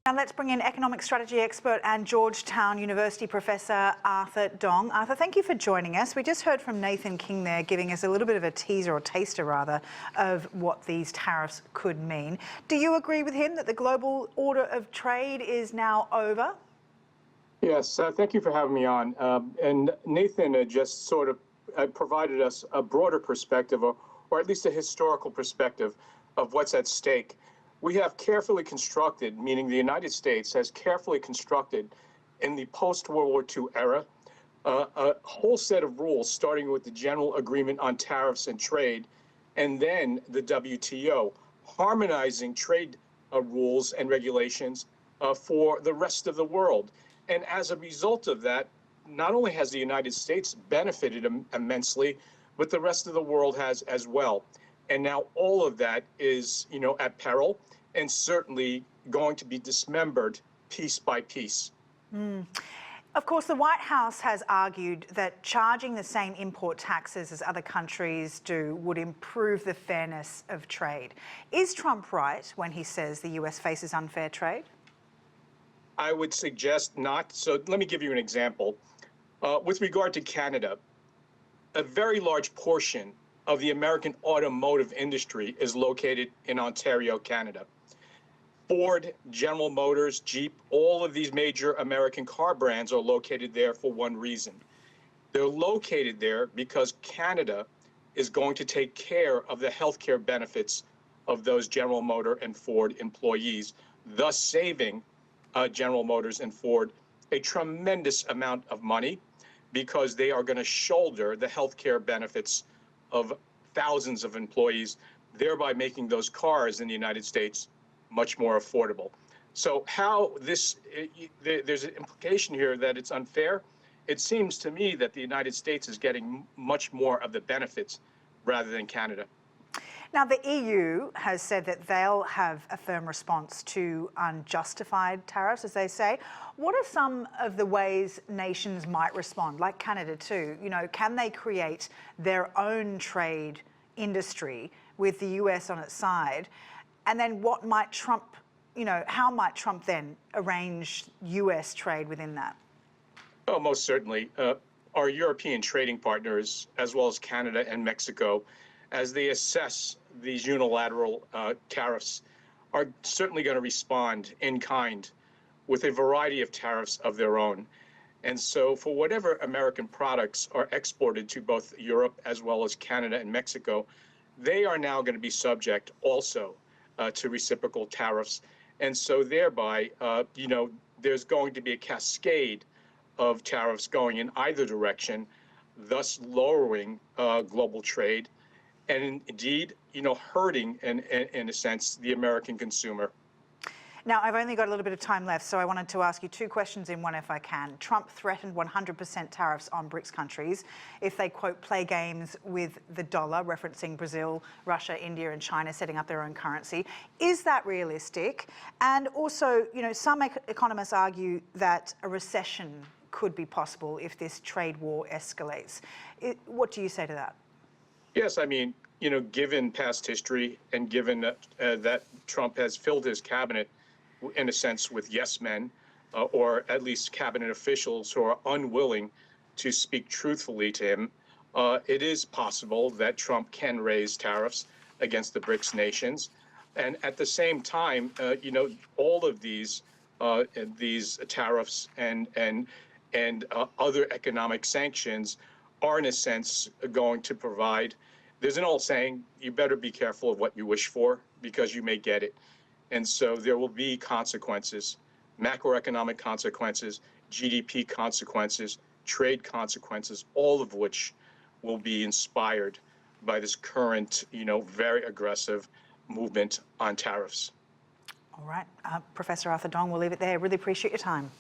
Now let's bring in economic strategy expert and Georgetown University professor Ayhan Dong. Ayhan, thank you for joining us. We just heard from Nathan King there giving us a little bit of a teaser, or taster rather, of what these tariffs could mean. Do you agree with him that the global order of trade is now over? Yes, thank you for having me on. And Nathan just sort of provided us a broader perspective, or at least a historical perspective of what's at stake. We have carefully constructed, meaning the United States has carefully constructed in the post-World War II era, a whole set of rules, starting with the General Agreement on Tariffs and Trade, and then the WTO, harmonizing trade rules and regulations for the rest of the world. And as a result of that, not only has the United States benefited immensely, but the rest of the world has as well. And now all of that is, at peril and certainly going to be dismembered piece by piece. Of course, the White House has argued that charging the same import taxes as other countries do would improve the fairness of trade. Is Trump right when he says the US faces unfair trade? I would suggest not. So let me give you an example. With regard to Canada, a very large portion of the American automotive industry is located in Ontario, Canada. Ford, General Motors, Jeep, all of these major American car brands are located there for one reason. They're located there because Canada is going to take care of the healthcare benefits of those General Motors and Ford employees, thus saving General Motors and Ford a tremendous amount of money, because they are going to shoulder the healthcare benefits of thousands of employees, thereby making those cars in the United States much more affordable. So how this, there's an implication here that it's unfair. It seems to me that the United States is getting much more of the benefits rather than Canada. Now, the EU has said that they'll have a firm response to unjustified tariffs, as they say. What are some of the ways nations might respond, like Canada too? Can they create their own trade industry with the US on its side? And then what might Trump, how might Trump then arrange US trade within that? Oh, most certainly. Our European trading partners, as well as Canada and Mexico, as they assess these unilateral tariffs, are certainly going to respond in kind with a variety of tariffs of their own. And so for whatever American products are exported to both Europe as well as Canada and Mexico, they are now going to be subject also to reciprocal tariffs. And so thereby, there's going to be a cascade of tariffs going in either direction, thus lowering global trade, and indeed, hurting, in a sense, the American consumer. Now, I've only got a little bit of time left, so I wanted to ask you two questions in one if I can. Trump threatened 100% tariffs on BRICS countries if they, quote, play games with the dollar, referencing Brazil, Russia, India and China setting up their own currency. Is that realistic? And also, some economists argue that a recession could be possible if this trade war escalates. What do you say to that? Yes, I mean, given past history and given that Trump has filled his cabinet, in a sense, with yes men, or at least cabinet officials who are unwilling to speak truthfully to him, it is possible that Trump can raise tariffs against the BRICS nations. And at the same time, all of these tariffs and other economic sanctions are, in a sense, going to provide. There's an old saying, you better be careful of what you wish for because you may get it. And so there will be consequences, macroeconomic consequences, GDP consequences, trade consequences, all of which will be inspired by this current, very aggressive movement on tariffs. All right. Professor Ayhan Dong, we'll leave it there. Really appreciate your time.